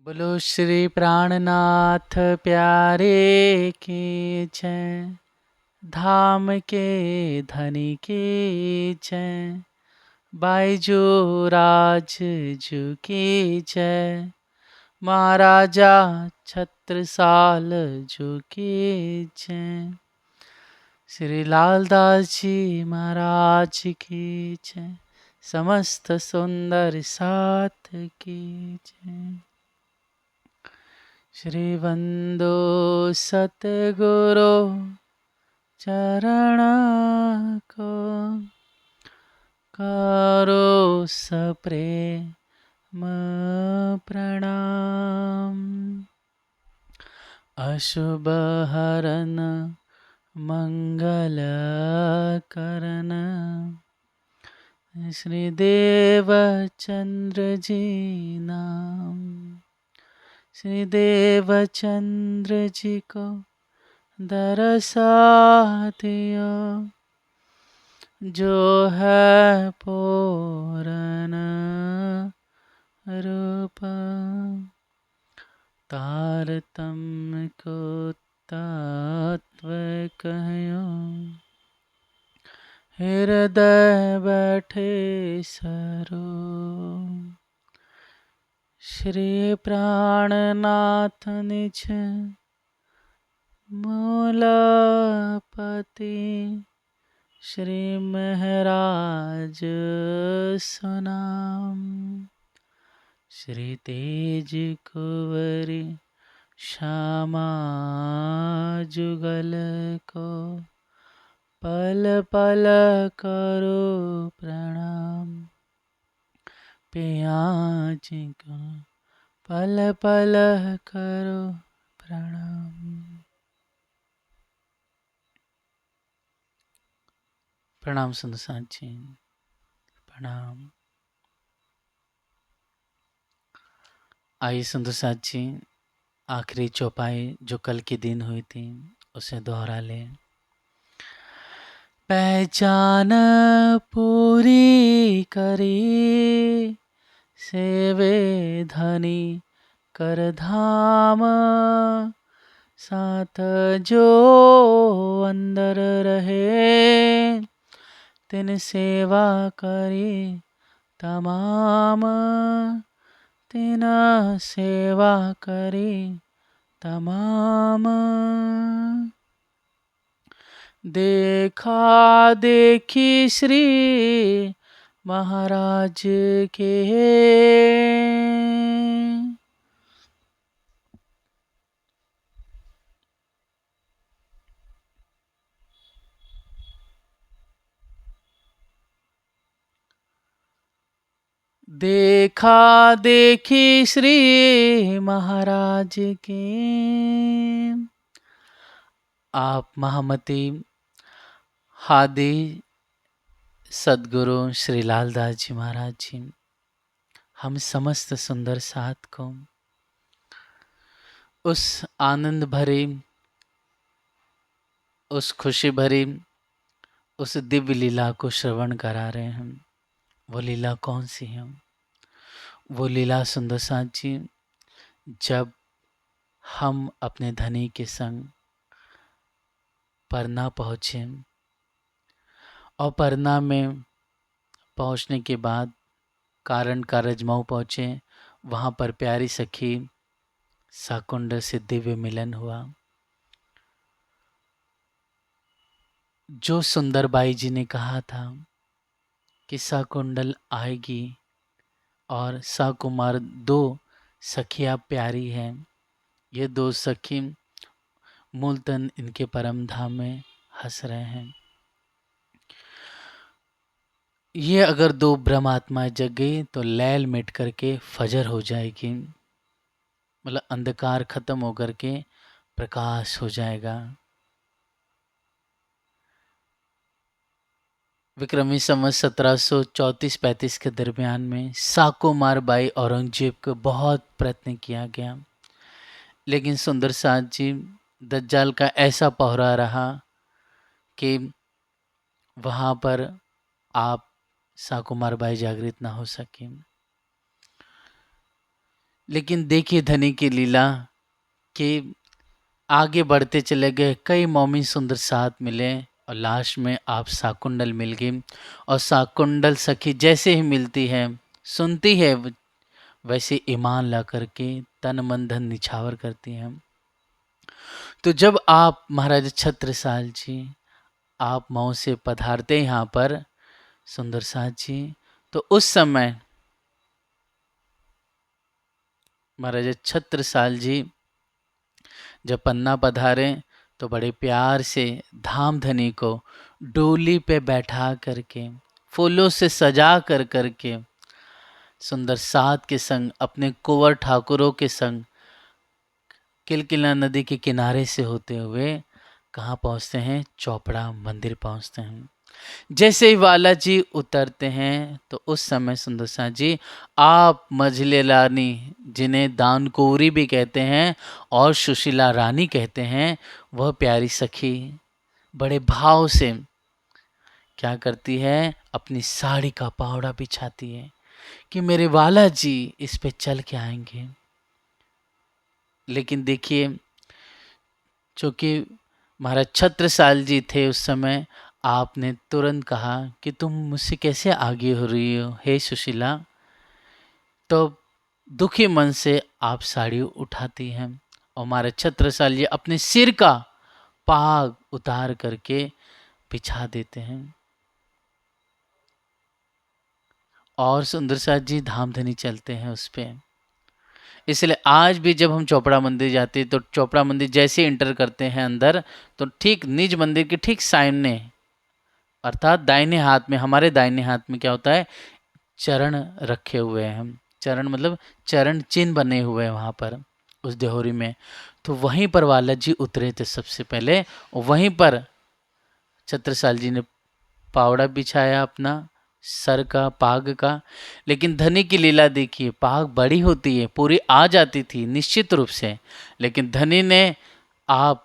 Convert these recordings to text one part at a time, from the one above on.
बोलो श्री प्राणनाथ प्यारे की जय, धाम के धनी की जय, बाईजू राज जू की जय, महाराजा छत्रसाल जू की जय, श्री लालदास जी महाराज की जय, समस्त सुंदर साथ की जय। श्री वंदो सतगुरु चरण को, करो सप्रेम प्रणाम। अशुभ हरन मंगल करन, श्री देव चंद्र जी नाम। श्री देवचंद्र जी को दरसा दियो, जो है पूरन रूप। तारतम्य को तत्व कहो, हृदय बैठे सरूप। श्री प्राणनाथ निज मूलपति, श्री महराज सुनाम। श्री तेज कुंवरी श्यामा जुगल को, पल पल करो प्रणाम। पियाजी को पल पल करो प्रणाम। प्रणाम संत जी, प्रणाम। आइए संत जी, आखिरी चौपाई जो कल के दिन हुई थी उसे दोहरा ले। पहचान पूरी करी, सेवे धनी कर धाम। साथ जो अंदर रहे, तिन सेवा करी तमाम। तिन सेवा करी तमाम। देखा देखी श्री महाराज के, देखा देखी श्री महाराज के। आप महामती हादी सद्गुरु श्री लालदास जी महाराज जी, हम समस्त सुंदर साथ को उस आनंद भरी, उस खुशी भरी, उस दिव्य लीला को श्रवण करा रहे हैं। वो लीला कौन सी है? वो लीला सुंदर साथ जी, जब हम अपने धनी के संग परना पहुँचे और परना में पहुँचने के बाद कारण कारजमाऊ पहुँचे। वहाँ पर प्यारी सखी साकुंड से दिव्य मिलन हुआ। जो सुंदरबाई जी ने कहा था कि साकुंडल आएगी और साकुमार दो सखियाँ प्यारी हैं, ये दो सखी मूलतन इनके परम धाम में हंस रहे हैं। ये अगर दो ब्रह्म आत्माएं जग गई तो लैल मिट करके फजर हो जाएगी, मतलब अंधकार खत्म होकर के प्रकाश हो जाएगा। विक्रमी संवत 1734-35 के दरमियान में साकुमार बाई औरंगजेब को बहुत प्रयत्न किया गया, लेकिन सुंदर साथ जी, दज्जाल का ऐसा पहरा रहा कि वहाँ पर आप साकुमार बाई जागृत ना हो सके। लेकिन देखिए धनी की लीला कि आगे बढ़ते चले गए, कई मौमी सुंदर साथ मिले और लास्ट में आप शाकुंडल मिल गई। और शाकुंडल सखी जैसे ही मिलती है, सुनती है, वैसे ईमान ला करके तन मन धन निछावर करती हैं। तो जब आप महाराज छत्रसाल जी आप मऊ से पधारते यहाँ पर सुंदर साथ जी, तो उस समय महाराजा छत्रसाल जी जब पन्ना पधारे तो बड़े प्यार से धामधनी को डोली पे बैठा करके फूलों से सजा कर करके सुंदर साथ के संग अपने कुंवर ठाकुरों के संग किलकिला नदी के किनारे से होते हुए कहाँ पहुँचते हैं? चौपड़ा मंदिर पहुँचते हैं। जैसे ही वाला जी उतरते हैं तो उस समय सुंदर साथ जी आप मझले रानी, जिन्हें दानकुंवरी भी कहते हैं और सुशीला रानी कहते हैं, वह प्यारी सखी बड़े भाव से क्या करती है? अपनी साड़ी का पावड़ा बिछाती है कि मेरे वाला जी इस पे चल के आएंगे। लेकिन देखिए, चूंकि महाराज छत्रसाल जी थे उस समय, आपने तुरंत कहा कि तुम मुझसे कैसे आगे हो रही हो हे सुशीला। तो दुखी मन से आप साड़ी उठाती हैं और हमारे छत्रसाल जी अपने सिर का पाग उतार करके बिछा देते हैं। और सुंदर साथ जी धामधनी चलते हैं उस पे। इसलिए आज भी जब हम चोपड़ा मंदिर जाते हैं तो चोपड़ा मंदिर जैसे इंटर करते हैं अंदर, तो ठीक निज मंदिर के ठीक सामने अर्थात दाहिने हाथ में, हमारे दाहिने हाथ में क्या होता है? चरण रखे हुए हैं हम। चरण मतलब चरण चिन्ह बने हुए हैं वहाँ पर उस देहोरी में। तो वहीं पर वाला जी उतरे थे सबसे पहले, और वहीं पर छत्रसाल जी ने पावड़ा बिछाया अपना सर का पाग का। लेकिन धनी की लीला देखिए, पाग बड़ी होती है, पूरी आ जाती थी निश्चित रूप से, लेकिन धनी ने आप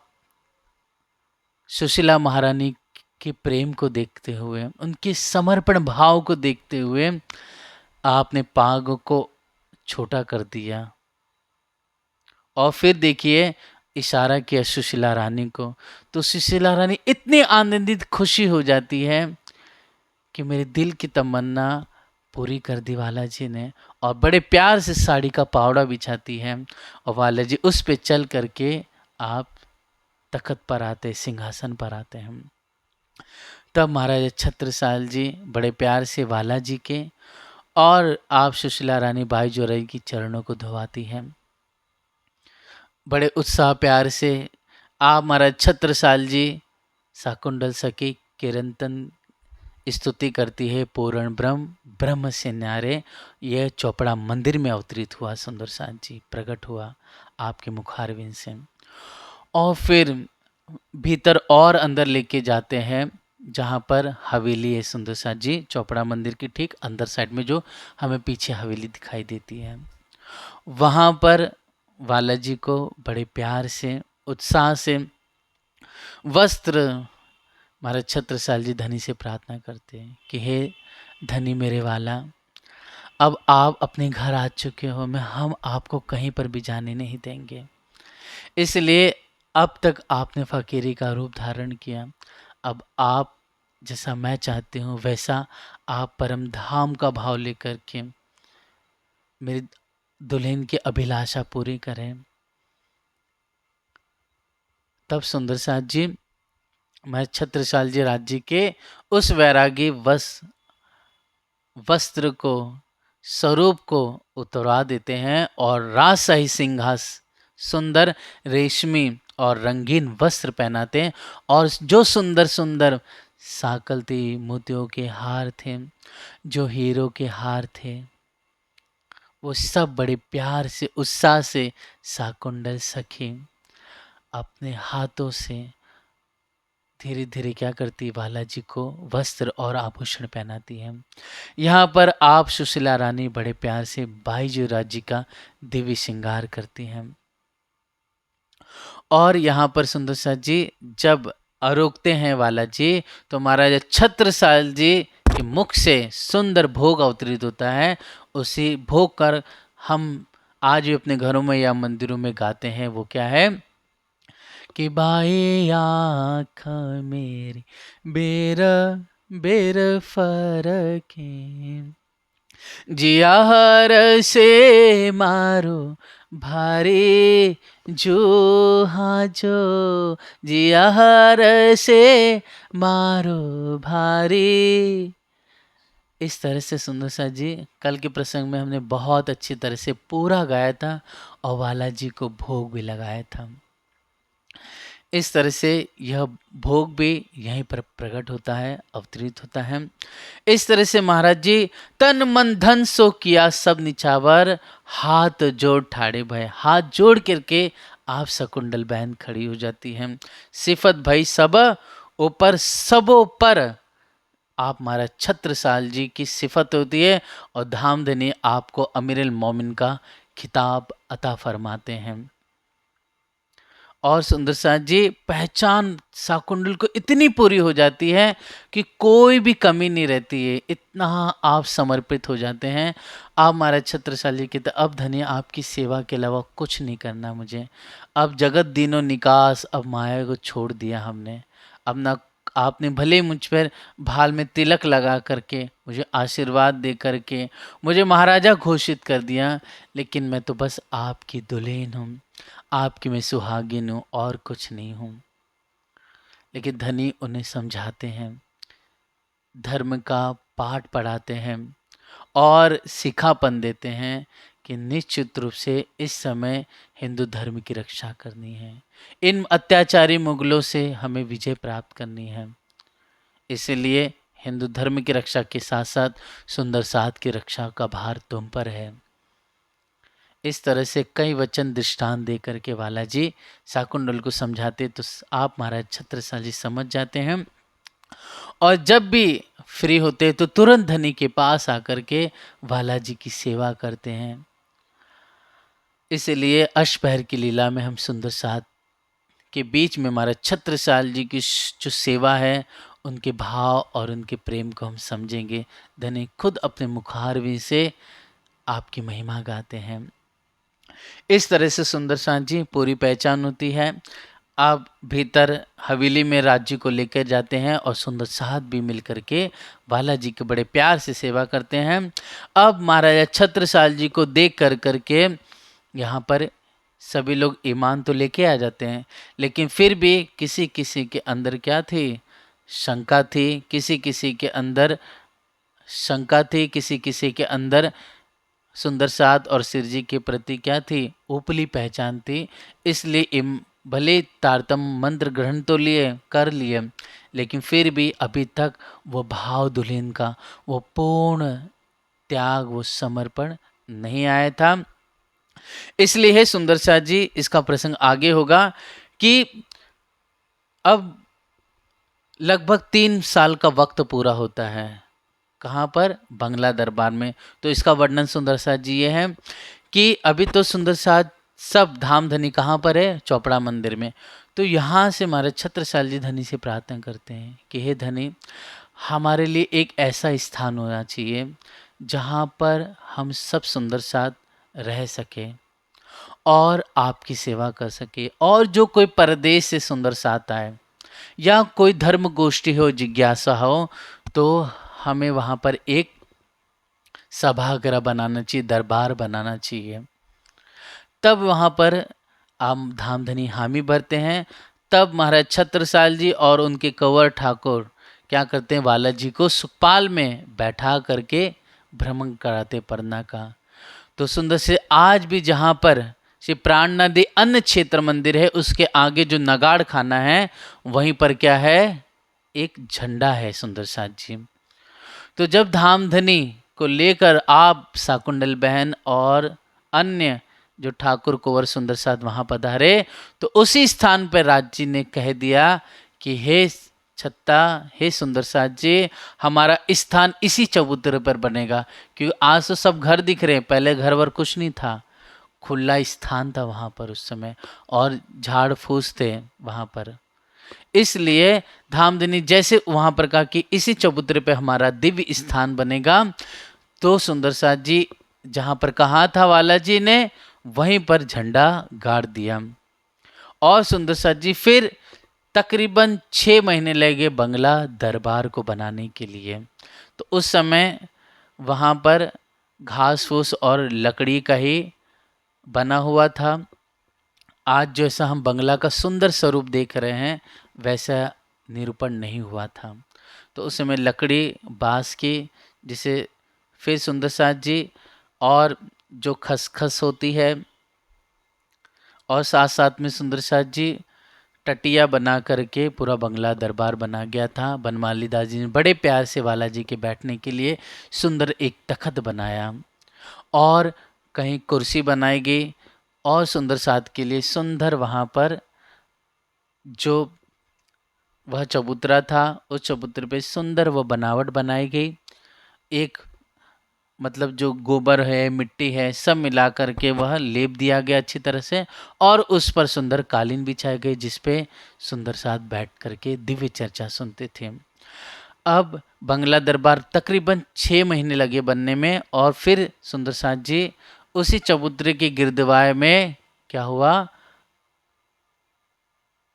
सुशीला महारानी के प्रेम को देखते हुए, उनके समर्पण भाव को देखते हुए आपने पाग को छोटा कर दिया। और फिर देखिए इशारा किया सुशीला रानी को, तो सुशीला रानी इतनी आनंदित खुशी हो जाती है कि मेरे दिल की तमन्ना पूरी कर दी वाला जी ने, और बड़े प्यार से साड़ी का पावड़ा बिछाती है और वाला जी उस पे चल करके आप तख्त पर आते, सिंहासन पर आते हैं। तब महाराजा छत्रसाल जी बड़े प्यार से वाला जी के और आप सुशीला रानी बाई जोरई की चरणों को धोवाती हैं। बड़े उत्साह प्यार से आप महाराज छत्रसाल जी शाकुंडल सखी किरंतन स्तुति करती है, पूर्ण ब्रह्म ब्रह्म से न्यारे। यह चौपड़ा मंदिर में अवतरित हुआ, सुंदर साथ जी प्रकट हुआ आपके मुखारविंद से। और फिर भीतर और अंदर लेके जाते हैं जहाँ पर हवेली है सुंदर साथ जी, चौपड़ा मंदिर की ठीक अंदर साइड में जो हमें पीछे हवेली दिखाई देती है, वहाँ पर वाला जी को बड़े प्यार से उत्साह से वस्त्र महाराज छत्रसाल जी धनी से प्रार्थना करते हैं कि हे धनी मेरे वाला, अब आप अपने घर आ चुके हो, हम आपको कहीं पर भी जाने नहीं देंगे। इसलिए अब तक आपने फकीरी का रूप धारण किया, अब आप जैसा मैं चाहती हूँ वैसा आप परम धाम का भाव लेकर के मेरी दुल्हन की अभिलाषा पूरी करें। तब सुंदर साथ जी मैं छत्रसाल जी राज्य के उस वैरागी वस्त्र को, स्वरूप को उतरवा देते हैं और राजशाही सिंहास सुंदर रेशमी और रंगीन वस्त्र पहनाते हैं, और जो सुंदर सुंदर साकलती मोतियों के हार थे, जो हीरो के हार थे, वो सब बड़े प्यार से उत्साह से शाकुंडल सखी अपने हाथों से धीरे धीरे क्या करती, बालाजी को वस्त्र और आभूषण पहनाती है। यहाँ पर आप सुशीला रानी बड़े प्यार से बाईजू राज्य का दिव्य श्रृंगार करती हैं। और यहाँ पर सुंदर साथ जी जब आरोगते हैं वाला जी, तो महाराजा छत्रसाल जी के मुख से सुंदर भोग अवतरित होता है। उसी भोग कर हम आज भी अपने घरों में या मंदिरों में गाते हैं, वो क्या है कि बाए आँख मेरी बेर बेर फरके, जिया हर से मारो भारी जो, हाँ जो, जिया हर से मारो भारी। इस तरह से सुंदर सा जी कल के प्रसंग में हमने बहुत अच्छी तरह से पूरा गाया था और बालाजी को भोग भी लगाया था। इस तरह से यह भोग भी यहीं पर प्रकट होता है, अवतरित होता है। इस तरह से महाराज जी तन मन धन सो किया सब निछावर, हाथ जोड़ ठाड़े भय, हाथ जोड़ करके आप शकुंतल बहन खड़ी हो जाती हैं। सिफत भई सब ऊपर सबों पर, आप महाराज छत्रसाल जी की सिफत होती है और धामधनी आपको अमीरुल मोमिन का खिताब अता फरमाते हैं। और सुंदर साथ जी पहचान शाकुंतल को इतनी पूरी हो जाती है कि कोई भी कमी नहीं रहती है, इतना आप समर्पित हो जाते हैं। आप महाराज छत्रसाल जी कहते अब धन्य आपकी सेवा के अलावा कुछ नहीं करना मुझे, अब जगत दीनो निकास, अब माया को छोड़ दिया हमने। अब ना आपने भले मुझ पर भाल में तिलक लगा करके मुझे आशीर्वाद दे करके मुझे महाराजा घोषित कर दिया, लेकिन मैं तो बस आपकी दुल्हन हूँ, आपकी मैं सुहागिन हूँ और कुछ नहीं हूँ। लेकिन धनी उन्हें समझाते हैं, धर्म का पाठ पढ़ाते हैं और सिखापन देते हैं कि निश्चित रूप से इस समय हिंदू धर्म की रक्षा करनी है, इन अत्याचारी मुगलों से हमें विजय प्राप्त करनी है। इसलिए हिंदू धर्म की रक्षा के साथ साथ सुंदर साथ की रक्षा का भार तुम पर है। इस तरह से कई वचन दृष्टांत दे करके बालाजी शाकुंतल को समझाते, तो आप महाराज छत्रसाल जी समझ जाते हैं और जब भी फ्री होते तो तुरंत धनी के पास आकर के बालाजी की सेवा करते हैं। इसलिए अष्टपहर की लीला में हम सुंदर साथ के बीच में महाराज छत्रसाल जी की जो सेवा है, उनके भाव और उनके प्रेम को हम समझेंगे। धनी खुद अपने मुखारविंद से आपकी महिमा गाते हैं। इस तरह से सुंदर साथ जी पूरी पहचान होती है। आप भीतर हवेली में राज्य को लेकर जाते हैं और सुंदर साथ भी मिलकर के बालाजी के बड़े प्यार से सेवा करते हैं। अब महाराजा छत्रसाल जी को देख कर करके यहाँ पर सभी लोग ईमान तो लेके आ जाते हैं, लेकिन फिर भी किसी किसी के अंदर क्या थी, शंका थी, किसी किसी के अंदर शंका थी, किसी किसी के अंदर सुंदर साथ और सिर जी के प्रति क्या थी, ऊपली पहचान थी। इसलिए भले तारतम मंत्र ग्रहण तो कर लिए, लेकिन फिर भी अभी तक वो भाव दुल्हन का, वो पूर्ण त्याग, वो समर्पण नहीं आया था। इसलिए है सुंदर साथ जी, इसका प्रसंग आगे होगा कि अब लगभग 3 साल का वक्त पूरा होता है। कहाँ पर? बंगला दरबार में। तो इसका वर्णन सुंदर साथ जी ये है कि अभी तो सुंदर साथ सब धाम धनी कहाँ पर है? चौपड़ा मंदिर में। तो यहाँ से हमारे छत्रसाल जी धनी से प्रार्थना करते हैं कि हे धनी, हमारे लिए एक ऐसा स्थान होना चाहिए जहाँ पर हम सब सुंदर साथ रह सके और आपकी सेवा कर सके, और जो कोई परदेश से सुंदर साथ आए या कोई धर्म गोष्ठी हो, जिज्ञासा हो, तो हमें वहाँ पर एक सभागृह बनाना चाहिए, दरबार बनाना चाहिए। तब वहाँ पर आप धामधनी हामी भरते हैं। तब महाराज छत्रसाल जी और उनके कंवर ठाकुर क्या करते हैं, बालाजी को सुखपाल में बैठा करके भ्रमण कराते पन्ना का। तो सुंदर से आज भी जहाँ पर श्री प्राण नदी अन्य क्षेत्र मंदिर है, उसके आगे जो नगाड़ खाना है, वहीं पर क्या है, एक झंडा है सुंदर साथ जी। तो जब धामधनी को लेकर आप शाकुंतल बहन और अन्य जो ठाकुर कुंवर सुंदर साथ वहाँ पधारे, तो उसी स्थान पर राज जी ने कह दिया कि हे छत्ता, हे सुंदर साथ जी, हमारा स्थान इसी चबूतरे पर बनेगा। क्योंकि आज तो सब घर दिख रहे हैं, पहले घर वर कुछ नहीं था, खुला स्थान था वहाँ पर उस समय, और झाड़ फूस थे वहाँ पर। इसलिए धामधनी जैसे वहाँ पर कहा कि इसी चबूतरे पे हमारा दिव्य स्थान बनेगा, तो सुंदर साथ जी जहाँ पर कहा था बालाजी ने, वहीं पर झंडा गाड़ दिया। और सुंदर साथ जी फिर तकरीबन 6 महीने लगे बंगला दरबार को बनाने के लिए। तो उस समय वहाँ पर घास फूस और लकड़ी का ही बना हुआ था। आज जैसा हम बंगला का सुंदर स्वरूप देख रहे हैं वैसा निरूपण नहीं हुआ था। तो उस समय लकड़ी बांस की, जिसे फिर सुंदर साथ जी और जो खसखस होती है, और साथ साथ में सुंदर साथ जी टटिया बना करके पूरा बंगला दरबार बना गया था। बनमाली दास जी ने बड़े प्यार से वाला जी के बैठने के लिए सुंदर एक तखत बनाया, और कहीं कुर्सी बनाई गई, और सुंदर साथ के लिए सुंदर वहाँ पर जो वह चबूतरा था, उस चबूतरे पे सुंदर वह बनावट बनाई गई। एक मतलब जो गोबर है, मिट्टी है, सब मिला करके वह लेप दिया गया अच्छी तरह से, और उस पर सुंदर कालीन बिछाए गए जिस पे सुंदर साथ बैठ करके दिव्य चर्चा सुनते थे। अब बंगला दरबार तकरीबन 6 महीने लगे बनने में, और फिर सुंदर साथ जी उसी चबूतरे के गिरदवाए में क्या हुआ,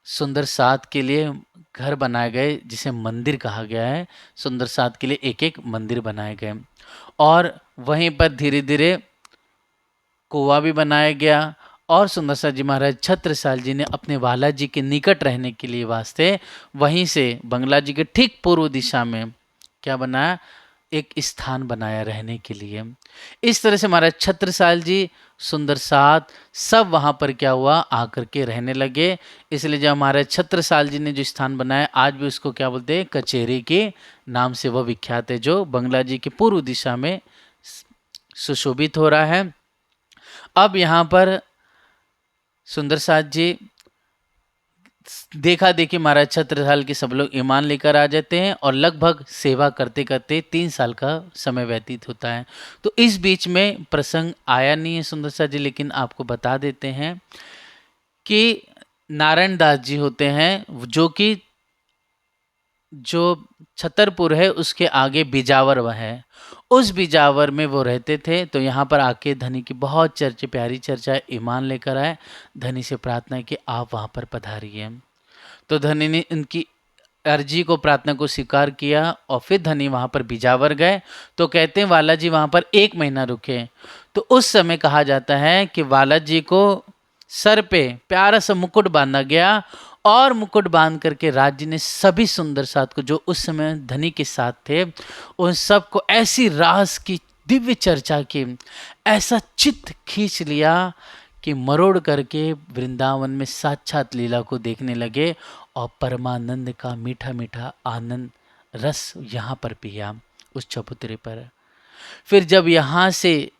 सुंदर साथ के लिए घर बनाए गए जिसे मंदिर कहा गया है। सुंदर साथ के लिए एक एक मंदिर बनाए गए, और वहीं पर धीरे धीरे कुआं भी बनाया गया। और सुंदर साथ जी महाराज छत्रसाल जी ने अपने वाला जी के निकट रहने के लिए वास्ते वहीं से बंगला जी के ठीक पूर्व दिशा में क्या बनाया, एक स्थान बनाया रहने के लिए। इस तरह से महाराज छत्रसाल जी, सुंदर साथ सब वहाँ पर क्या हुआ आकर के रहने लगे। इसलिए जब महाराज छत्रसाल जी ने जो स्थान बनाया आज भी उसको क्या बोलते हैं, कचेरी के नाम से वह विख्यात है, जो बंगला जी के पूर्व दिशा में सुशोभित हो रहा है। अब यहाँ पर सुंदर साथ जी देखा देखी महाराज छत्रसाल के सब लोग ईमान लेकर आ जाते हैं, और लगभग सेवा करते करते 3 साल का समय व्यतीत होता है। तो इस बीच में प्रसंग आया नहीं है सुंदर साथ जी, लेकिन आपको बता देते हैं कि नारायण दास जी होते हैं जो कि जो छतरपुर है उसके आगे बिजावर वह है, उस बिजावर में वो रहते थे। तो यहाँ पर आके धनी की बहुत चर्चा, प्यारी चर्चा, ईमान लेकर आए। धनी से प्रार्थना कि आप वहाँ पर पधारिए। तो धनी ने उनकी अर्जी को, प्रार्थना को स्वीकार किया, और फिर धनी वहाँ पर बिजावर गए। तो कहते हैं वाला जी वहाँ पर 1 महीना रुके। तो उस समय कहा जाता है कि वाला जी को सर पे प्यारा सा मुकुट बांधा गया, और मुकुट बांध करके राज्य ने सभी सुंदर साथ को जो उस समय धनी के साथ थे उन सबको ऐसी रास की दिव्य चर्चा की, ऐसा चित्त खींच लिया कि मरोड़ करके वृंदावन में साक्षात लीला को देखने लगे, और परमानंद का मीठा मीठा आनंद रस यहाँ पर पिया उस चबूतरे पर। फिर जब यहाँ से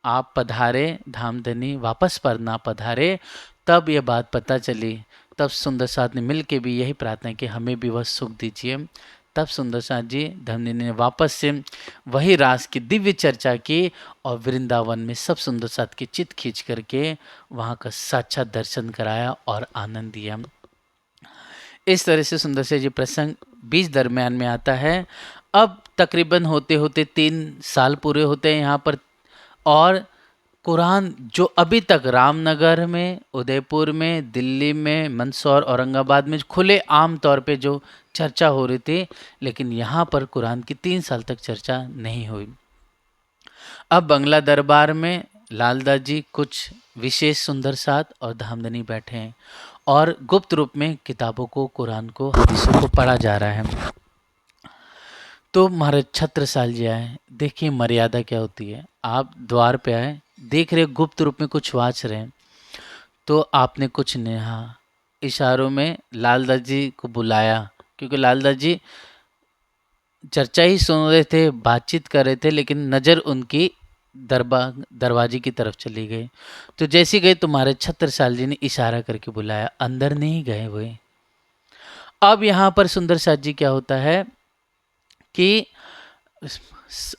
आप पधारे धामधनी, वापस पर ना पधारे, तब ये बात पता चली। तब सुंदर साथ ने मिल के भी यही प्रार्थना कि हमें भी वह सुख दीजिए। तब सुंदर साथ जी धमनी ने वापस से वही रास की दिव्य चर्चा की, और वृंदावन में सब सुंदर साथ की चित खींच करके वहाँ का साक्षात दर्शन कराया और आनंद दिया। इस तरह से सुंदर से जी प्रसंग बीच दरम्यान में आता है। अब तकरीबन होते होते 3 साल पूरे होते हैं यहाँ पर, और कुरान जो अभी तक रामनगर में, उदयपुर में, दिल्ली में, मंदसौर, औरंगाबाद में खुले आम तौर पे जो चर्चा हो रही थी, लेकिन यहाँ पर कुरान की 3 साल तक चर्चा नहीं हुई। अब बंगला दरबार में लालदास जी कुछ विशेष सुंदर साथ और धामधनी बैठे हैं, और गुप्त रूप में किताबों को, कुरान को, हदीसों को पढ़ा जा रहा है। तो महाराज छत्रसाल जी आए। देखिए मर्यादा क्या होती है। आप द्वार पे आए, देख रहे गुप्त रूप में कुछ वाच रहे हैं, तो आपने कुछ नेहा इशारों में लालदास जी को बुलाया, क्योंकि लालदास जी चर्चा ही सुन रहे थे, बातचीत कर रहे थे, लेकिन नज़र उनकी दरवाजे की तरफ चली गई। तो जैसे गए तुम्हारे छत्रसाल जी ने इशारा करके बुलाया, अंदर नहीं गए हुए। अब यहाँ पर सुंदर साथ जी क्या होता है कि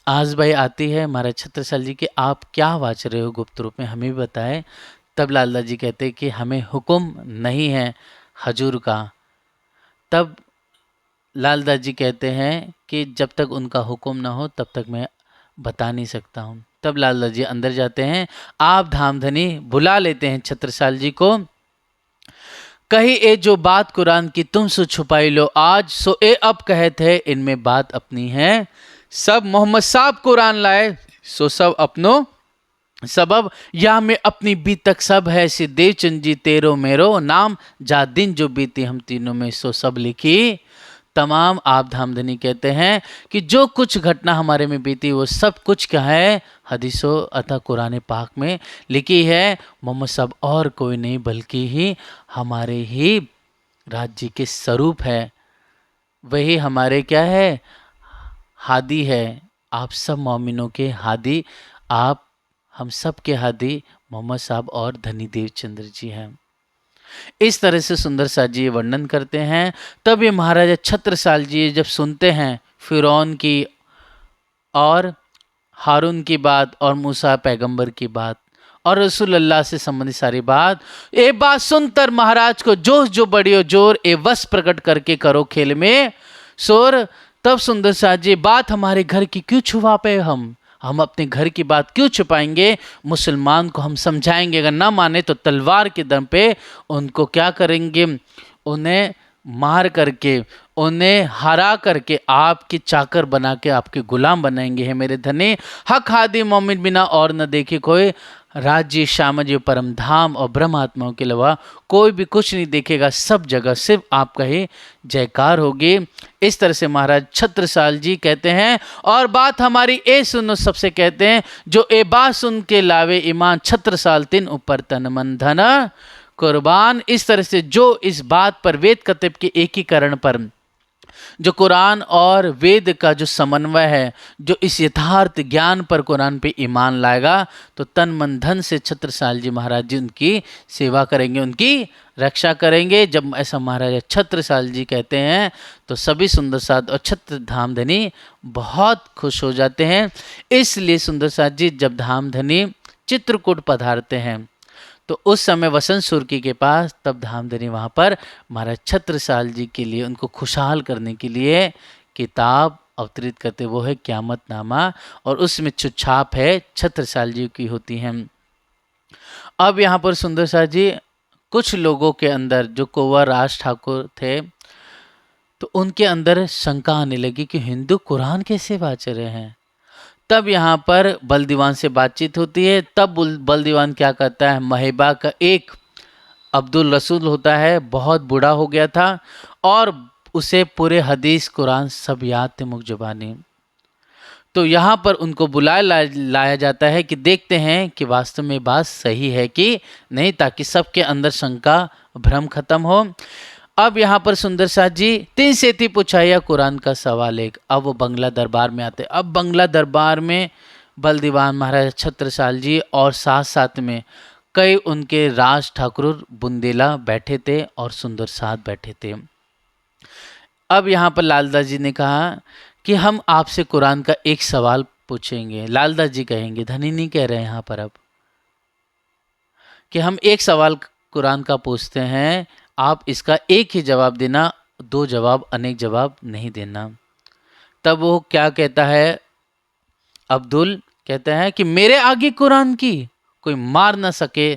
आज भाई आती है महाराज छत्रसाल जी कि आप क्या वाच रहे हो गुप्त रूप में, हमें भी बताएं। तब लालदास जी कहते हैं कि हमें हुक्म नहीं है हजूर का। तब लालदास जी कहते हैं कि जब तक उनका हुक्म ना हो तब तक मैं बता नहीं सकता हूँ। तब लाला जी अंदर जाते हैं, आप धामधनी बुला लेते हैं छत्रसाल जी को। कही ए जो बात कुरान की तुम सो छुपाई लो आज, सो ए अब कहते हैं इनमें बात अपनी है। सब मोहम्मद साहब कुरान लाए, सो सब अपनो सबब या में अपनी बीतक सब है, सिद्धे चंजी तेरो मेरो नाम, जा दिन जो बीती हम तीनों में सो सब लिखी तमाम। आप धामधनी कहते हैं कि जो कुछ घटना हमारे में बीती वो सब कुछ क्या है, हदीसों अतः कुरान पाक में लिखी है। मोहम्मद साहब और कोई नहीं बल्कि ही हमारे ही राज्य के स्वरूप है, वही हमारे क्या है, हादी है। आप सब मोमिनों के हादी, आप हम सब के हादी मोहम्मद साहब और धनी देवचंद्र जी हैं। इस तरह से सुंदर साज जी ये वर्णन करते हैं। तब ये महाराजा छत्रसाल जी जब सुनते हैं फिरौन की और हारून की बात और मूसा पैगंबर की बात और रसूल अल्लाह से संबंधित सारी बात, ये बात सुनकर महाराज को जोश जो बड़ी हो जोर, ए वश प्रकट करके करो खेल में शोर। तब सुंदर साज जी बात हमारे घर की क्यों छुपा पे, हम अपने घर की बात क्यों छुपाएंगे, मुसलमान को हम समझाएंगे, अगर ना माने तो तलवार के दम पे उनको क्या करेंगे, उन्हें मार करके उन्हें हरा करके आपकी चाकर बना के आपके गुलाम बनाएंगे। है मेरे धने हक हादी मोमिन बिना और न देखे कोई, राज्य साम्राज्य परम धाम और ब्रह्म आत्माओं के अलावा कोई भी कुछ नहीं देखेगा, सब जगह सिर्फ आपका ही जयकार होगी। इस तरह से महाराज छत्रसाल जी कहते हैं और बात हमारी ए सुनो सबसे कहते हैं, जो ए बात सुन के लावे ईमान, छत्रसाल तिन ऊपर तन मन धन कुर्बान। इस तरह से जो इस बात पर वेद कतिब के एकीकरण पर, जो कुरान और वेद का जो समन्वय है, जो इस यथार्थ ज्ञान पर कुरान पे ईमान लाएगा, तो तन मन धन से छत्रसाल जी महाराज जी उनकी सेवा करेंगे, उनकी रक्षा करेंगे। जब ऐसा महाराजा छत्रसाल जी कहते हैं तो सभी सुंदर साध और छत्र धामधनी बहुत खुश हो जाते हैं। इसलिए सुंदर साध जी जब धामधनी चित्रकूट पधारते हैं तो उस समय वसंत सुर्की के पास, तब धामधनी वहाँ पर महाराज छत्रसाल जी के लिए उनको खुशहाल करने के लिए किताब अवतरित करते, वो है क़यामतनामा, और उसमें छुछाप है छत्रसाल जी की होती हैं। अब यहाँ पर सुंदर साज जी कुछ लोगों के अंदर, जो कुंवर राज ठाकुर थे, तो उनके अंदर शंका आने लगी कि हिंदू कुरान कैसे वाच रहे हैं। तब यहाँ पर बलदीवान से बातचीत होती है। तब बलदीवान क्या करता है, महिबा का एक अब्दुल रसूल होता है, बहुत बूढ़ा हो गया था और उसे पूरे हदीस कुरान सब याद थे मुख जुबानी। तो यहाँ पर उनको लाया जाता है कि देखते हैं कि वास्तव में बात सही है कि नहीं, ताकि सबके अंदर शंका भ्रम खत्म हो। अब यहाँ पर सुंदर साज जी 3 से 3 पूछाया कुरान का सवाल एक। अब वो बंगला दरबार में आते। अब बंगला दरबार में बलदीवान महाराज छत्रसाल जी और साथ साथ में कई उनके राज ठाकुर बुंदेला बैठे थे और सुंदर साथ बैठे थे। अब यहाँ पर लालदास जी ने कहा कि हम आपसे कुरान का एक सवाल पूछेंगे। लालदास जी कहेंगे, धनी नहीं कह रहे हैं यहाँ पर अब, कि हम एक सवाल कुरान का पूछते हैं, आप इसका एक ही जवाब देना, 2 जवाब अनेक जवाब नहीं देना। तब वो क्या कहता है, अब्दुल कहता है कि मेरे आगे कुरान की कोई मार ना सके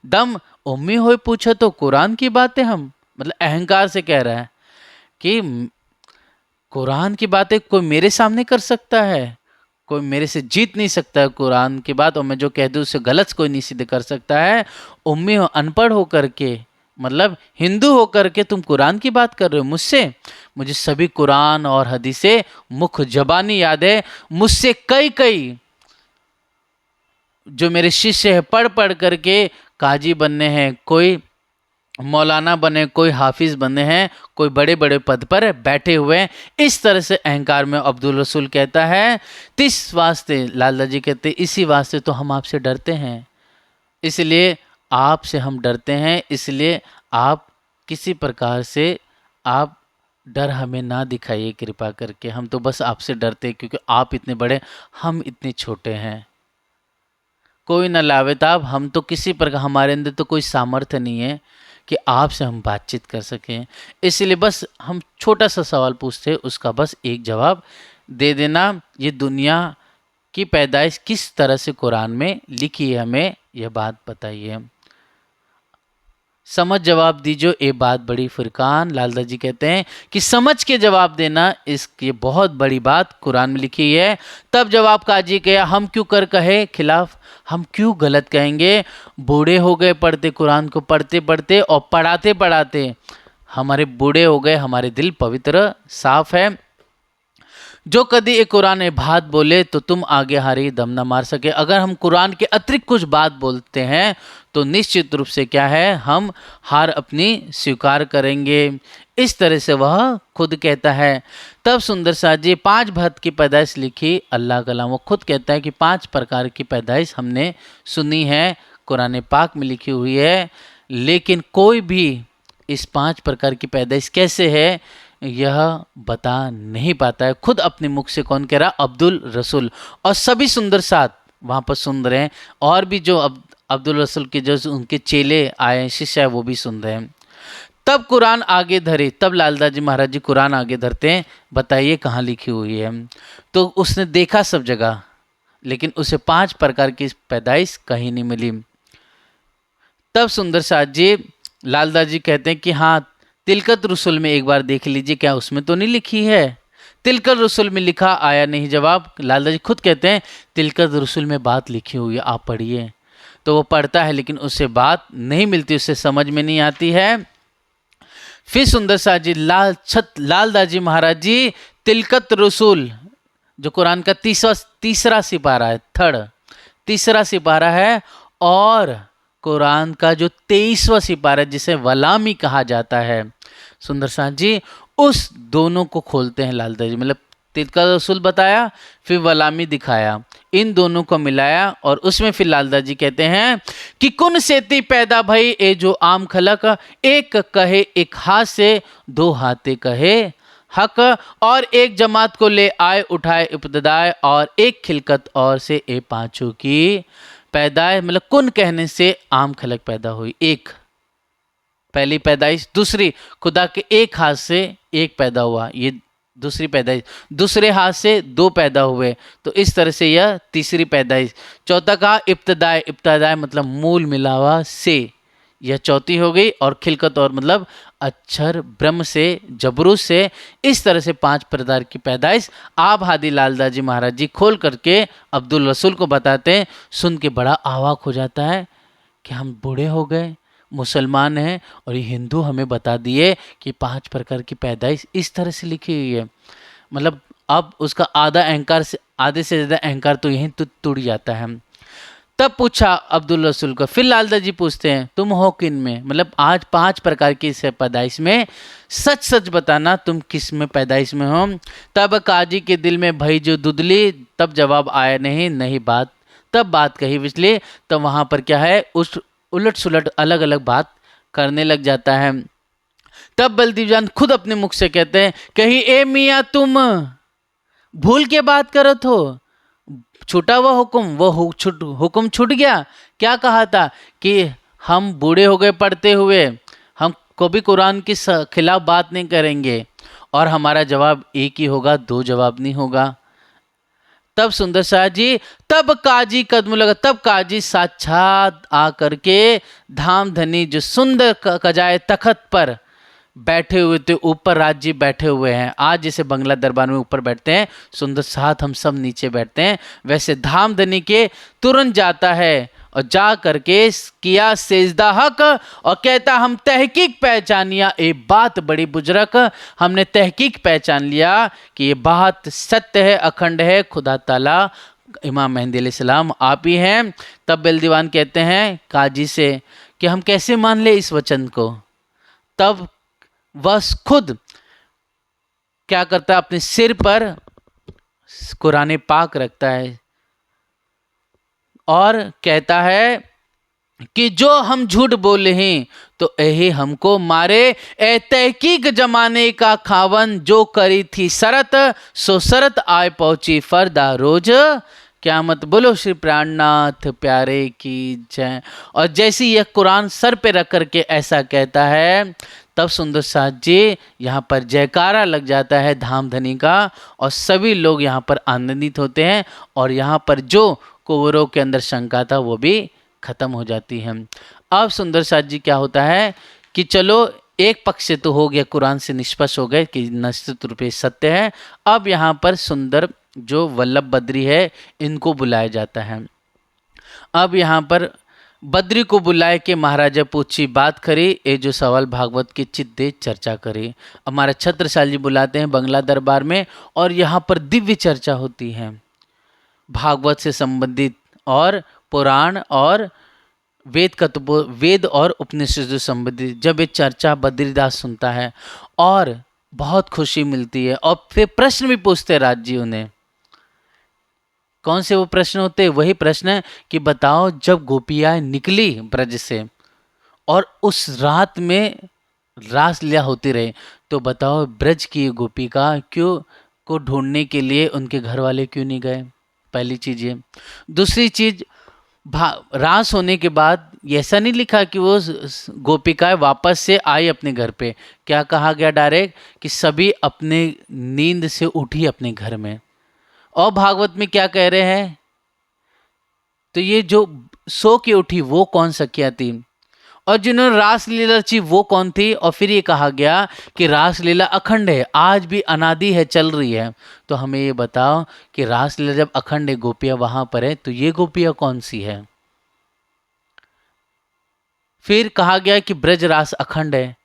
दम, उम्मी होए पूछो तो कुरान की बातें हम, मतलब अहंकार से कह रहा है कि कुरान की बातें कोई मेरे सामने कर सकता है, कोई मेरे से जीत नहीं सकता है कुरान की बात, और मैं जो कह दूँ उससे गलत कोई नहीं सिद्ध कर सकता है। उम्मी हो, अनपढ़ होकर के, मतलब हिंदू होकर के तुम कुरान की बात कर रहे हो मुझसे। मुझे सभी कुरान और हदीसें मुख जबानी याद है। मुझसे कई जो मेरे शिष्य है पढ़ पढ़ करके काजी बनने हैं, कोई मौलाना बने, कोई हाफिज बने हैं, कोई बड़े बड़े पद पर बैठे हुए हैं। इस तरह से अहंकार में अब्दुल रसूल कहता है। तिस वास्ते लाला जी कहते, इसी वास्ते तो हम आपसे डरते हैं, इसलिए आपसे हम डरते हैं, इसलिए आप किसी प्रकार से आप डर हमें ना दिखाइए कृपा करके। हम तो बस आपसे डरते हैं क्योंकि आप इतने बड़े, हम इतने छोटे हैं। कोई न लावे ताब, हम तो किसी प्रकार, हमारे अंदर तो कोई सामर्थ्य नहीं है कि आपसे हम बातचीत कर सकें, इसलिए बस हम छोटा सा सवाल पूछते हैं, उसका बस एक जवाब दे देना। ये दुनिया की पैदाइश किस तरह से कुरान में लिखी है, हमें यह बात बताइए। समझ जवाब दीजिए, ये बात बड़ी फुरकान। लाल जी कहते हैं कि समझ के जवाब देना, इसकी बहुत बड़ी बात कुरान में लिखी है। तब जवाब काजी किया, हम क्यों कर कहे खिलाफ, हम क्यों गलत कहेंगे। बूढ़े हो गए पढ़ते कुरान को, पढ़ते पढ़ते और पढ़ाते पढ़ाते हमारे बूढ़े हो गए, हमारे दिल पवित्र साफ है। जो कभी एक कुरान ए बात बोले तो तुम आगे हारी दम न मार सके। अगर हम कुरान के अतिरिक्त कुछ बात बोलते हैं तो निश्चित रूप से क्या है, हम हार अपनी स्वीकार करेंगे। इस तरह से वह खुद कहता है। तब सुंदर साथ जी 5 भक्त की पैदाइश लिखी अल्लाह कलाम। वो खुद कहता है कि 5 प्रकार की पैदाइश हमने सुनी है, कुरान पाक में लिखी हुई है, लेकिन कोई भी इस 5 प्रकार की पैदाइश कैसे है यह बता नहीं पाता है। खुद अपने मुख से कौन कह रहा, अब्दुल रसूल। और सभी सुंदर साथ वहाँ पर सुन रहे हैं, और भी जो अब्दुल रसूल के जो उनके चेले आए शिष्य है वो भी सुन रहे हैं। तब कुरान आगे धरे, तब लालदास जी महाराज जी कुरान आगे धरते हैं, बताइए कहाँ लिखी हुई है। तो उसने देखा सब जगह, लेकिन उसे 5 प्रकार की पैदाइश कहीं नहीं मिली। तब सुंदर साथ जी लालदास जी कहते हैं कि हाँ, तिलकत रसूल में एक बार देख लीजिए, क्या उसमें तो नहीं लिखी है। तिलकत रसूल में लिखा, आया नहीं जवाब। लालदास जी खुद कहते हैं तिलकत रसूल में बात लिखी हुई है, आप पढ़िए। तो वो पढ़ता है, लेकिन उससे बात नहीं मिलती, उससे समझ में नहीं आती है। फिर सुंदर साथ जी लालदास जी महाराज जी तिलकत रसूल, जो कुरान का तीसरा सिपारा है, तीसरा सिपारा है, और कुरान का जो 23वां सिपारा है जिसे वलामी कहा जाता है, सुंदर साथ जी उस दोनों को खोलते हैं लालदास जी। मतलब तिलकत रसूल बताया, फिर वलामी दिखाया, इन दोनों को मिलाया, और उसमें फिर लालदास जी कहते हैं कि कुन सेती पैदा भई ए जो आम खलक, एक कहे एक हाथ से दो हाथे कहे हक, और एक जमात को ले आए उठाए इब्तदाए, और एक खिलकत और से ए पांचों की पैदाइश। मतलब कुन कहने से आम खलक पैदा हुई, एक पहली पैदाइश। दूसरी खुदा के एक हाथ से एक पैदा हुआ, ये दूसरी पैदाइश। दूसरे हाथ से 2 पैदा हुए, तो इस तरह से यह तीसरी पैदाइश। चौथा कहा इब्तदाए, इब्तदाए मतलब मूल मिलावा से, यह चौथी हो गई। और खिलकत और मतलब अक्षर ब्रह्म से, जबरूस से। इस तरह से 5 प्रकार की पैदाइश आप हादी लालदास जी महाराज जी खोल करके अब्दुल रसूल को बताते हैं। सुन के बड़ा आवाक हो जाता है कि हम बूढ़े हो गए, मुसलमान हैं, और ये हिंदू हमें बता दिए कि 5 प्रकार की पैदाइश इस तरह से लिखी हुई है। मतलब अब उसका आधे से ज़्यादा अहंकार तो यहीं टूट जाता है। तब पूछा अब्दुल रसूल को, फिर लालदास जी पूछते हैं तुम हो किन में, मतलब आज 5 प्रकार की इस पैदाइश में सच सच बताना, तुम किस में पैदाइश में हो। तब काजी के दिल में भई जो दुदली, तब जवाब आया नहीं बात। तब बात कही बिजली, तब वहाँ पर क्या है, उस उलट सुलट अलग अलग बात करने लग जाता है। तब बलदेव जान खुद अपने मुख से कहते हैं, कहीं ए मियाँ तुम भूल के बात करत हो, छूटा हुआ हुक्म, वो हुक्म छूट गया। क्या कहा था कि हम बूढ़े हो गए पढ़ते हुए, हम कभी कुरान के खिलाफ बात नहीं करेंगे, और हमारा जवाब एक ही होगा, 2 जवाब नहीं होगा। तब सुंदर शाह जी, तब काजी कदम लगा, तब काजी साक्षात आ करके धाम धनी जो सुंदर कजाए तखत पर बैठे हुए थे, ऊपर राज जी बैठे हुए हैं। आज जैसे बंगला दरबार में ऊपर बैठते हैं, सुंदर साथ हम सब नीचे बैठते हैं, वैसे धाम धनी के तुरंत जाता है और जा करके किया सेजदा हक, और कहता हम तहकीक पहचानिया, ये बात बड़ी बुजुर्ग, हमने तहकीक पहचान लिया कि ये बात सत्य है, अखंड है, खुदा ताला इमाम मेहंदी अलैहिस्सलाम आप ही हैं। तब बेलदीवान कहते हैं काजी से कि हम कैसे मान ले इस वचन को। तब वह खुद क्या करता है, अपने सिर पर कुरान पाक रखता है और कहता है कि जो हम झूठ बोले हैं तो यही हमको मारे, ए तहकीक जमाने का खावन, जो करी थी शरत सो शरत आए पहुंची फरदा रोज क्या मत बोलो श्री प्राणनाथ प्यारे की जय। और जैसे यह कुरान सर पे रख करके ऐसा कहता है, तब सुंदर साथ जी यहाँ पर जयकारा लग जाता है धाम धनी का, और सभी लोग यहाँ पर आनंदित होते हैं, और यहाँ पर जो कौरवों के अंदर शंका था वो भी खत्म हो जाती है। अब सुंदर साथ जी क्या होता है कि चलो एक पक्ष से तो हो गया, कुरान से निष्पक्ष हो गए कि निश्चित रूप से सत्य है। अब यहाँ पर सुंदर जो वल्लभ बद्री है इनको बुलाया जाता है। अब यहाँ पर बद्री को बुलाए के महाराजा पूछी बात करी, ये जो सवाल भागवत के चित दे चर्चा करे। हमारा छत्रसाल जी बुलाते हैं बंगला दरबार में, और यहाँ पर दिव्य चर्चा होती है भागवत से संबंधित, और पुराण और वेद और उपनिषद से संबंधित। जब ये चर्चा बद्रीदास सुनता है और बहुत खुशी मिलती है, और फिर प्रश्न भी पूछते राज जी उन्हें। कौन से वो प्रश्न होते हैं? वही प्रश्न है कि बताओ जब गोपियाँ निकली ब्रज से और उस रात में रास लीला होती रही, तो बताओ ब्रज की गोपिका क्यों को ढूंढने के लिए उनके घर वाले क्यों नहीं गए? पहली चीज ये। दूसरी चीज, रास होने के बाद ऐसा नहीं लिखा कि वो गोपिकाएं वापस से आई अपने घर पे। क्या कहा गया डायरेक्ट कि सभी अपने नींद से उठी अपने घर में। और भागवत में क्या कह रहे हैं? तो ये जो सो के उठी वो कौन सखियां थी, और जिन्होंने रास लीला रची वो कौन थी? और फिर ये कहा गया कि रास लीला अखंड है, आज भी अनादि है, चल रही है। तो हमें ये बताओ कि रास लीला जब अखंड है, गोपियां वहां पर है, तो ये गोपियां कौन सी है? फिर कहा गया कि ब्रज रास अखंड है,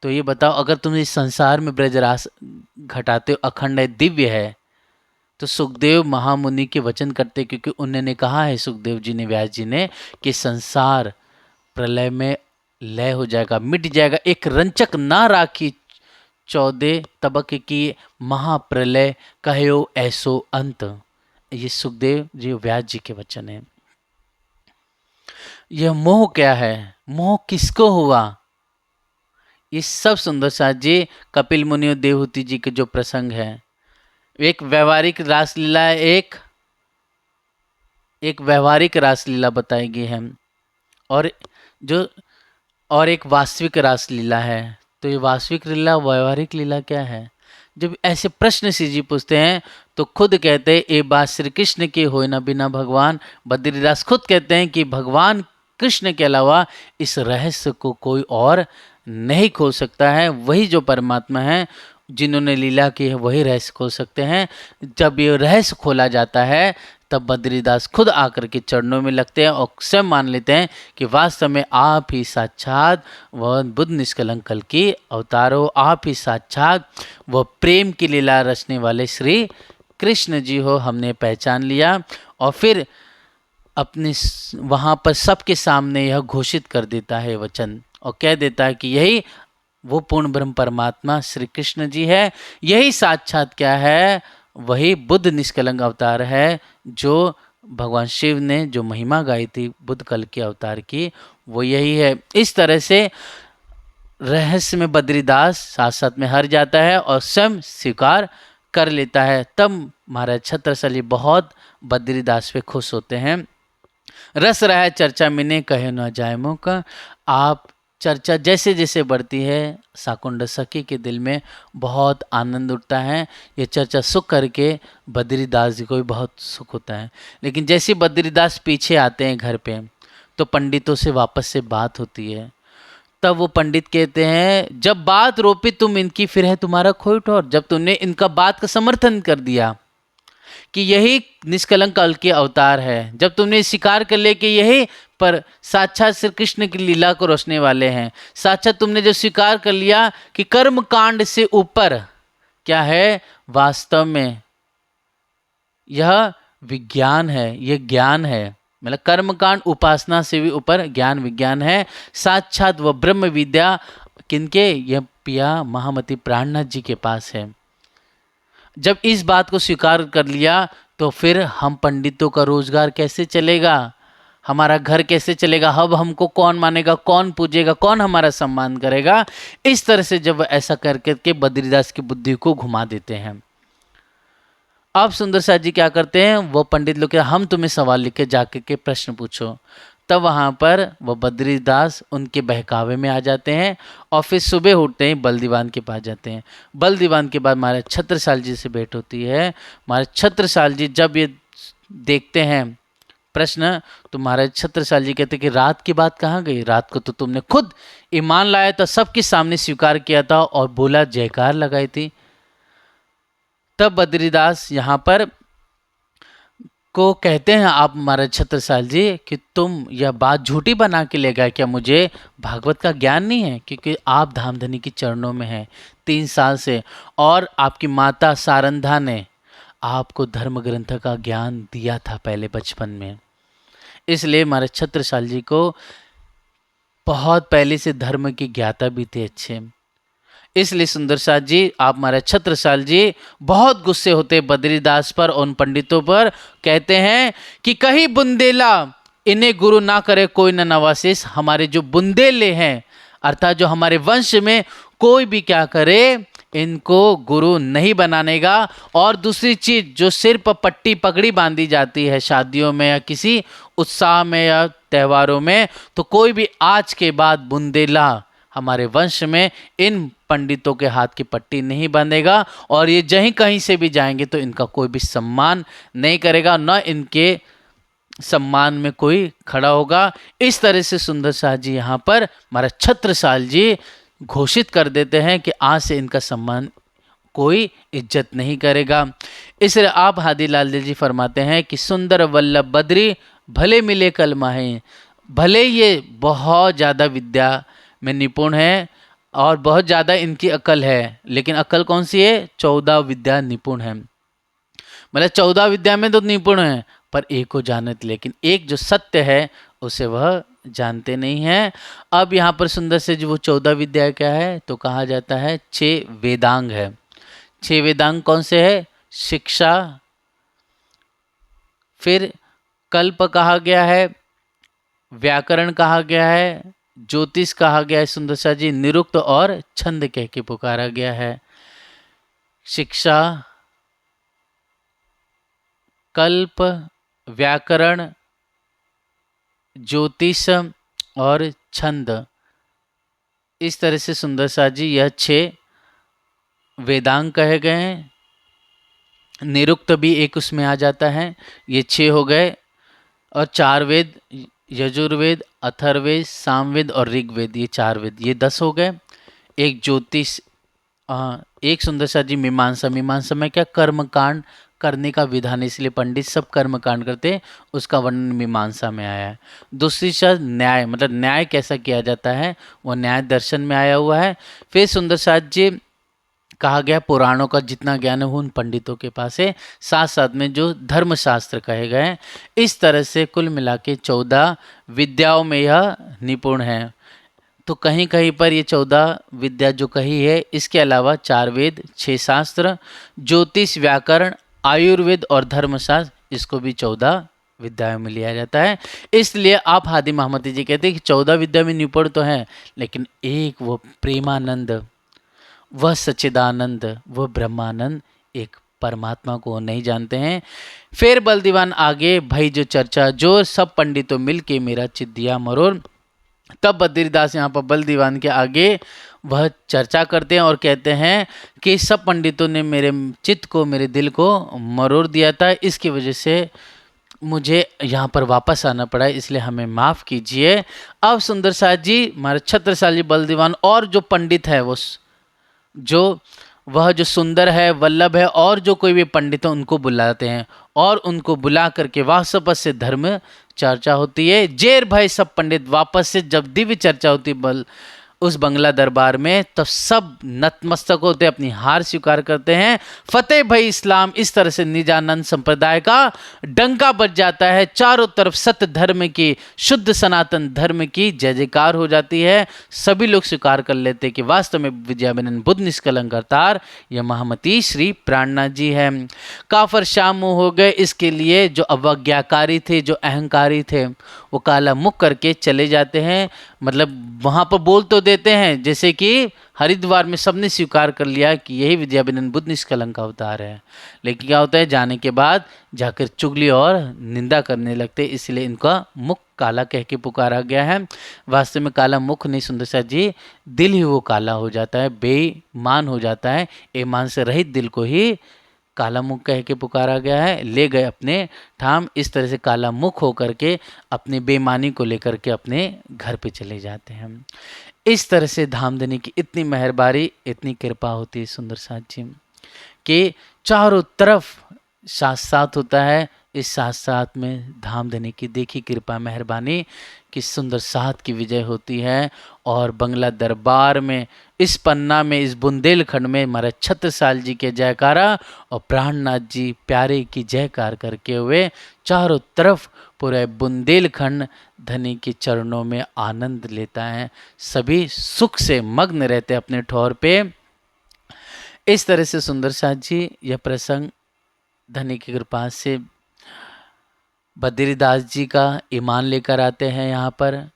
तो ये बताओ अगर तुम इस संसार में ब्रज रास घटाते हो, अखंड है, दिव्य है, तो सुखदेव महामुनि के वचन करते, क्योंकि उन्होंने कहा है सुखदेव जी ने, व्यास जी ने, कि संसार प्रलय में लय हो जाएगा, मिट जाएगा, एक रंचक ना राखी 14 तबक की महाप्रलय कहो ऐसो अंत। ये सुखदेव जी व्यास जी के वचन है। यह मोह क्या है? मोह किसको हुआ? ये सब सुंदर साथ जी कपिल मुनि और देवहूति जी के जो प्रसंग है, एक व्यवहारिक रासलीला है, एक व्यवहारिक रासलीला बताई गई है, और जो और एक वास्तविक रासलीला है। तो ये वास्तविक लीला, व्यवहारिक लीला क्या है? जब ऐसे प्रश्न श्री जी पूछते हैं तो खुद कहते हैं ये बात श्री कृष्ण की हो ना बिना भगवान। बद्रीदास खुद कहते हैं कि भगवान कृष्ण के अलावा इस रहस्य को कोई और नहीं खोल सकता है। वही जो परमात्मा है, जिन्होंने लीला की है, वही रहस्य खोल सकते हैं। जब ये रहस्य खोला जाता है तब बद्रीदास खुद आकर के चरणों में लगते हैं और स्वयं मान लेते हैं कि वास्तव में आप ही साक्षात वह बुद्ध निष्कलंक कल की अवतार हो, आप ही साक्षात वह प्रेम की लीला रचने वाले श्री कृष्ण जी हो, हमने पहचान लिया। और फिर अपने वहाँ पर सबके सामने यह घोषित कर देता है वचन, और कह देता है कि यही वो पूर्ण ब्रह्म परमात्मा श्री कृष्ण जी है, यही साक्षात क्या है? वही बुद्ध निष्कलंक अवतार है, जो भगवान शिव ने जो महिमा गाई थी बुद्ध कल के अवतार की, वो यही है। इस तरह से रहस्य में बद्रीदास साथ साथ में हर जाता है और स्वयं स्वीकार कर लेता है। तब महाराज छत्रसाल बहुत बद्रीदास पे खुश होते हैं। रस रहा है चर्चा मिने कहे न जाए मौका। आप चर्चा जैसे जैसे बढ़ती है, शाकुंड सखी के दिल में बहुत आनंद उठता है। ये चर्चा सुख करके बद्रीदास जी को भी बहुत सुख होता है। लेकिन जैसे बद्रीदास पीछे आते हैं घर पे, तो पंडितों से वापस से बात होती है। तब वो पंडित कहते हैं जब बात रोपी तुम इनकी, फिर है तुम्हारा खोट। और जब तुमने इनका बात का समर्थन कर दिया कि यही निष्कलंक कल के अवतार है, जब तुमने स्वीकार कर लिया कि यही पर साक्षात श्री कृष्ण की लीला को रोशने वाले हैं, साक्षात तुमने जो स्वीकार कर लिया कि कर्म कांड से ऊपर क्या है, वास्तव में यह विज्ञान है, यह ज्ञान है। मतलब कर्मकांड उपासना से भी ऊपर ज्ञान विज्ञान है। साक्षात वह ब्रह्म विद्या किनके? यह पिया महामती प्राणनाथ जी के पास है। जब इस बात को स्वीकार कर लिया तो फिर हम पंडितों का रोजगार कैसे चलेगा, हमारा घर कैसे चलेगा, अब हमको कौन मानेगा, कौन पूजेगा, कौन हमारा सम्मान करेगा। इस तरह से जब ऐसा करके बद्रीदास की बुद्धि को घुमा देते हैं। अब सुंदर साथ जी क्या करते हैं, वो पंडित लोग के हम तुम्हें सवाल लिख के जाके के प्रश्न पूछो। तब वहाँ पर वो बद्रीदास उनके बहकावे में आ जाते हैं और फिर सुबह उठते ही बल दीवान के पास जाते हैं। बल दीवान के बाद महाराज छत्रसाल जी से भेंट होती है। महाराज छत्रसाल जी जब ये देखते हैं प्रश्न, तो महाराज छत्रसाल जी कहते कि रात की बात कहाँ गई, रात को तो तुमने खुद ईमान लाया था, सबके सामने स्वीकार किया था और बोला जयकार लगाई थी। तब बद्रीदास यहाँ पर को कहते हैं, आप महाराज छत्रसाल जी कि तुम यह बात झूठी बना के ले गए, क्या मुझे भागवत का ज्ञान नहीं है? क्योंकि आप धामधनी के चरणों में हैं 3 साल से, और आपकी माता सारंधा ने आपको धर्म ग्रंथ का ज्ञान दिया था पहले बचपन में। इसलिए महाराज छत्रसाल जी को बहुत पहले से धर्म की ज्ञाता भी थे अच्छे। इसलिए सुंदर साथ जी, आप महाराज छत्रसाल जी बहुत गुस्से होते बद्रीदास पर, उन पंडितों पर। कहते हैं कि कहीं बुंदेला इन्हें गुरु ना करे कोई न नवासिस। हमारे जो बुंदेले हैं अर्थात जो हमारे वंश में कोई भी क्या करे, इनको गुरु नहीं बनाने का। और दूसरी चीज, जो सिर पर पट्टी पगड़ी बांधी जाती है शादियों में या किसी उत्साह में या त्योहारों में, तो कोई भी आज के बाद बुंदेला हमारे वंश में इन पंडितों के हाथ की पट्टी नहीं बांधेगा, और ये जहीं कहीं से भी जाएंगे तो इनका कोई भी सम्मान नहीं करेगा, न इनके सम्मान में कोई खड़ा होगा। इस तरह से सुंदर साथ जी यहाँ पर हमारा छत्रसाल जी घोषित कर देते हैं कि आज से इनका सम्मान कोई इज्जत नहीं करेगा। इसलिए आप हादीलाल जी फरमाते हैं कि सुंदर वल्लभ बद्री भले मिले कल माहे। भले ये बहुत ज़्यादा विद्या में निपुण है और बहुत ज़्यादा इनकी अकल है, लेकिन अकल कौन सी है? 14 विद्या निपुण है। मतलब 14 विद्या में तो निपुण है, पर एक को जानते, लेकिन एक जो सत्य है उसे वह जानते नहीं हैं। अब यहाँ पर सुंदर से जो वो 14 विद्या क्या है, तो कहा जाता है 6 वेदांग है। 6 वेदांग कौन से है? शिक्षा, फिर कल्प कहा गया है, व्याकरण कहा गया है, ज्योतिष कहा गया है सुंदर सा जी, निरुक्त और छंद कह के पुकारा गया है। शिक्षा, कल्प, व्याकरण, ज्योतिष और छंद, इस तरह से सुंदर सा जी यह 6 वेदांग कहे गए हैं। निरुक्त भी एक उसमें आ जाता है, ये 6 हो गए। और 4 वेद, यजुर्वेद, अथर्ववेद, सामवेद और ऋग्वेद, ये 4 वेद, ये 10 हो गए। एक ज्योतिष, एक सुंदर सा जी मीमांसा। मीमांसा में क्या? कर्मकांड करने का विधान, इसलिए पंडित सब कर्मकांड करते, उसका वर्णन मीमांसा में आया है। दूसरी शब्द न्याय, मतलब न्याय कैसा किया जाता है, वो न्याय दर्शन में आया हुआ है। फिर सुंदर साथ जी कहा गया पुराणों का जितना ज्ञान है वो उन पंडितों के पास है, साथ साथ में जो धर्मशास्त्र कहे गए हैं। इस तरह से कुल मिला के 14 विद्याओं में यह निपुण है। तो कहीं कहीं पर ये 14 विद्या जो कही है, इसके अलावा 4 वेद, 6 शास्त्र, ज्योतिष, व्याकरण, आयुर्वेद और धर्मशास्त्र, इसको भी 14 विद्याओं में लिया जाता है। इसलिए आप हादी महमदी जी कहते हैं कि 14 विद्या में निपुण तो हैं, लेकिन एक वो प्रेमानंद, वह सच्चिदानंद, वह ब्रह्मानंद, एक परमात्मा को नहीं जानते हैं। फिर बल दीवान आगे भाई जो चर्चा जो सब पंडितों मिल के मेरा चित दिया मरोड़। तब बद्रीदास यहाँ पर बल दीवान के आगे वह चर्चा करते हैं और कहते हैं कि सब पंडितों ने मेरे चित्त को, मेरे दिल को मरोड़ दिया था, इसकी वजह से मुझे यहाँ पर वापस आना पड़ा, इसलिए हमें माफ़ कीजिए। अब सुंदर साथ जी, हमारे छत्रसाल जी, बल दीवान और जो पंडित है वो वह जो सुंदर है, वल्लभ है और जो कोई भी पंडित है उनको बुलाते हैं और उनको बुला करके वास्तव से धर्म चर्चा होती है। जेर भाई सब पंडित वापस से जब दिव्य चर्चा होती है उस बंगला दरबार में, तब सब नतमस्तक होते, अपनी हार स्वीकार करते हैं। फतेह भाई इस्लाम, इस तरह से निजानंद संप्रदाय का डंका बज जाता है। चारों तरफ सत्य धर्म की, शुद्ध सनातन धर्म की जय जयकार हो जाती है। सभी लोग स्वीकार कर लेते हैं कि वास्तव में विद्याविनय बुद्ध निष्कलंक अवतार यह महामती श्री प्राणनाथ जी है। काफर शाम हो गए, इसके लिए जो अवज्ञाकारी थे, जो अहंकारी थे, वो काला मुख करके चले जाते हैं। मतलब वहाँ पर बोल तो देते हैं, जैसे कि हरिद्वार में सबने स्वीकार कर लिया कि यही विद्याविनय बुद्ध निष्कलंक का अवतार है, लेकिन क्या होता है, जाने के बाद जाकर चुगली और निंदा करने लगते, इसलिए इनका मुख काला कह के पुकारा गया है। वास्तव में काला मुख नहीं सुंदर साथ जी, दिल ही वो काला हो जाता है, बेईमान हो जाता है। ईमान से रहित दिल को ही काला मुख कह के पुकारा गया है। ले गए अपने ठाम, इस तरह से काला मुख होकर के अपनी बेईमानी को लेकर के अपने घर पे चले जाते हैं। इस तरह से धामधनी की इतनी मेहरबानी, इतनी कृपा होती है सुंदर साथ जी, कि चारों तरफ साथ साथ होता है। इस साथ साथ में धामधनी की देखी कृपा मेहरबानी कि सुंदर साथ की विजय होती है। और बंगला दरबार में, इस पन्ना में, इस बुंदेलखंड में महाराज छत्रसाल जी के जयकारा और प्राणनाथ जी प्यारे की जयकार करके हुए चारों तरफ पूरे बुंदेलखंड धनी के चरणों में आनंद लेता है। सभी सुख से मग्न रहते अपने ठौर पे। इस तरह से सुंदर साथ जी यह प्रसंग धनी की कृपा से बद्रीदास जी का ईमान लेकर आते हैं यहाँ पर,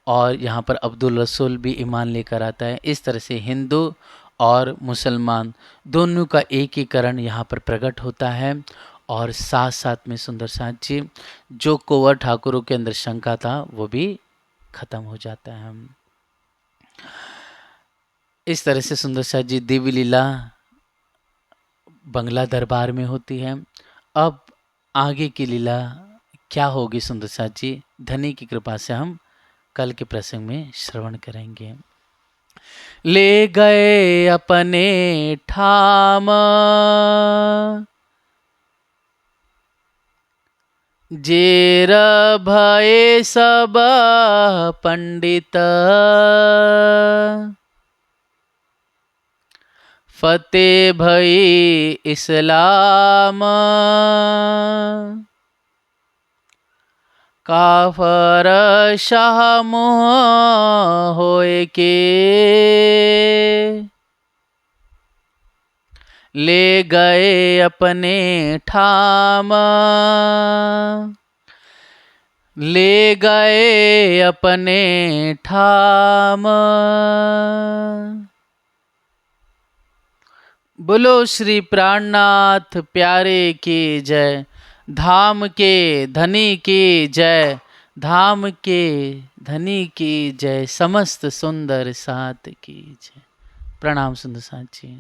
और यहाँ पर अब्दुल रसूल भी ईमान लेकर आता है। इस तरह से हिंदू और मुसलमान दोनों का एकीकरण यहाँ पर प्रकट होता है। और साथ साथ में सुंदर साथ जी जो कुंवर ठाकुरों के अंदर शंका था वो भी खत्म हो जाता है। इस तरह से सुंदर साथ जी दिव्य लीला बंगला दरबार में होती है। अब आगे की लीला क्या होगी सुंदर साथ जी, धनी की कृपा से हम कल के प्रसंग में श्रवण करेंगे। ले गए अपने ठाम जेर भये सब पंडित, फतेह भई इस्लाम काफर शाह मुँह होए के, ले गए अपने ठाम, ले गए अपने ठाम। बोलो श्री प्राणनाथ प्यारे की जय, धाम के धनी की जय, धाम के धनी की जय, समस्त सुंदर साथ की जय। प्रणाम सुंदर साथ जी।